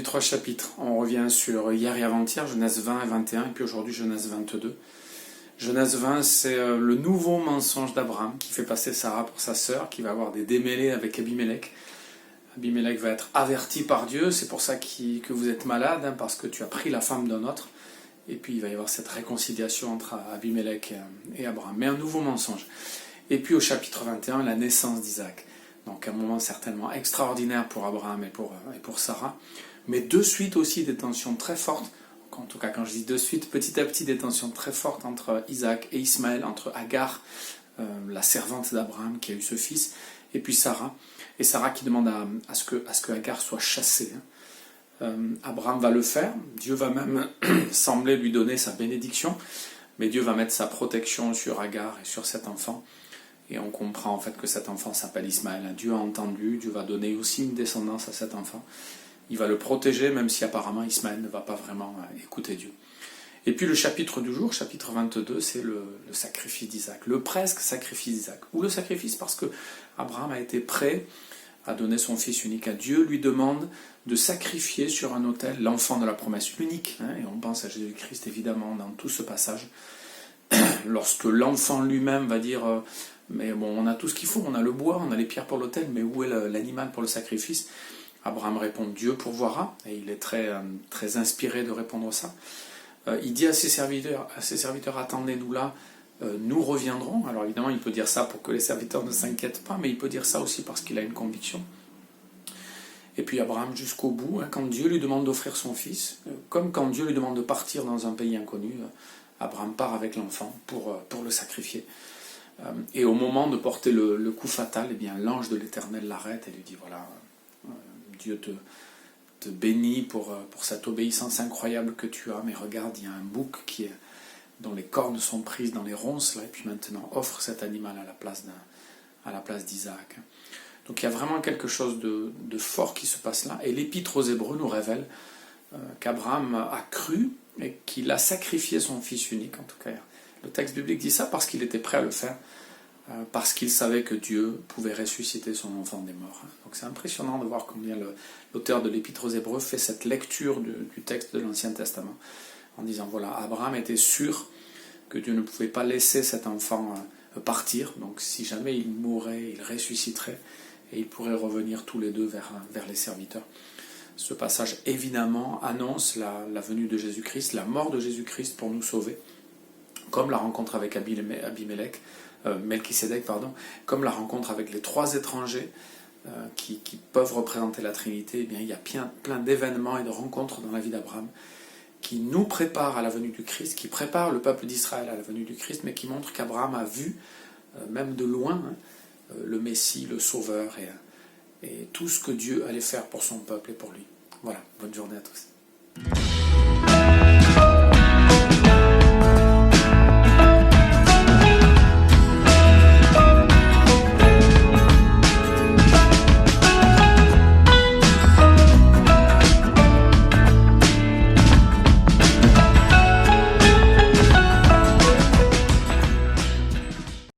trois chapitres. On revient sur hier et avant-hier, Genèse 20 et 21, et puis aujourd'hui Genèse 22. Genèse 20, c'est le nouveau mensonge d'Abraham qui fait passer Sarah pour sa sœur, qui va avoir des démêlés avec Abimelech. Abimelech va être averti par Dieu, c'est pour ça que vous êtes malade, parce que tu as pris la femme d'un autre. Et puis il va y avoir cette réconciliation entre Abimelech et Abraham. Mais un nouveau mensonge. Et puis au chapitre 21, la naissance d'Isaac. Donc un moment certainement extraordinaire pour Abraham et pour Sarah. Mais de suite aussi des tensions très fortes. En tout cas, quand je dis de suite, petit à petit, des tensions très fortes entre Isaac et Ismaël, entre Agar, la servante d'Abraham qui a eu ce fils, et puis Sarah. Et Sarah qui demande à ce que Agar soit chassée. Abraham va le faire. Dieu va même sembler lui donner sa bénédiction. Mais Dieu va mettre sa protection sur Agar et sur cet enfant. Et on comprend en fait que cet enfant s'appelle Ismaël. Dieu a entendu, Dieu va donner aussi une descendance à cet enfant. Il va le protéger, même si apparemment Ismaël ne va pas vraiment écouter Dieu. Et puis le chapitre du jour, chapitre 22, c'est le sacrifice d'Isaac, le presque sacrifice d'Isaac. Ou le sacrifice parce que Abraham a été prêt à donner son fils unique à Dieu, lui demande de sacrifier sur un autel l'enfant de la promesse, l'unique. Et on pense à Jésus-Christ évidemment dans tout ce passage. Lorsque l'enfant lui-même va dire mais bon, on a tout ce qu'il faut, on a le bois, on a les pierres pour l'autel, mais où est l'animal pour le sacrifice? Abraham répond Dieu pourvoira, et il est très inspiré de répondre ça. Il dit à ses serviteurs attendez-nous là, nous reviendrons. Alors évidemment il peut dire ça pour que les serviteurs ne s'inquiètent pas, mais il peut dire ça aussi parce qu'il a une conviction. Et puis Abraham jusqu'au bout, quand Dieu lui demande d'offrir son fils, comme quand Dieu lui demande de partir dans un pays inconnu, Abraham part avec l'enfant pour le sacrifier. Et au moment de porter le coup fatal, eh bien l'ange de l'Éternel l'arrête et lui dit voilà, Dieu te bénit pour cette obéissance incroyable que tu as, mais regarde, il y a un bouc dont les cornes sont prises dans les ronces, là, et puis maintenant offre cet animal à la place d'Isaac. Donc il y a vraiment quelque chose de fort qui se passe là, et l'Épître aux Hébreux nous révèle qu'Abraham a cru et qu'il a sacrifié son fils unique, en tout cas. Le texte biblique dit ça parce qu'il était prêt à le faire, parce qu'il savait que Dieu pouvait ressusciter son enfant des morts. Donc c'est impressionnant de voir combien l'auteur de l'Épître aux Hébreux fait cette lecture du texte de l'Ancien Testament, en disant voilà, Abraham était sûr que Dieu ne pouvait pas laisser cet enfant partir, donc si jamais il mourrait, il ressusciterait, et ils pourraient revenir tous les deux vers les serviteurs. Ce passage évidemment annonce la venue de Jésus-Christ, la mort de Jésus-Christ pour nous sauver, comme la rencontre avec Melchisédek, comme la rencontre avec les trois étrangers qui peuvent représenter la Trinité. Eh bien, il y a plein d'événements et de rencontres dans la vie d'Abraham qui nous préparent à la venue du Christ, qui préparent le peuple d'Israël à la venue du Christ, mais qui montrent qu'Abraham a vu, même de loin, le Messie, le Sauveur, et tout ce que Dieu allait faire pour son peuple et pour lui. Voilà, bonne journée à tous.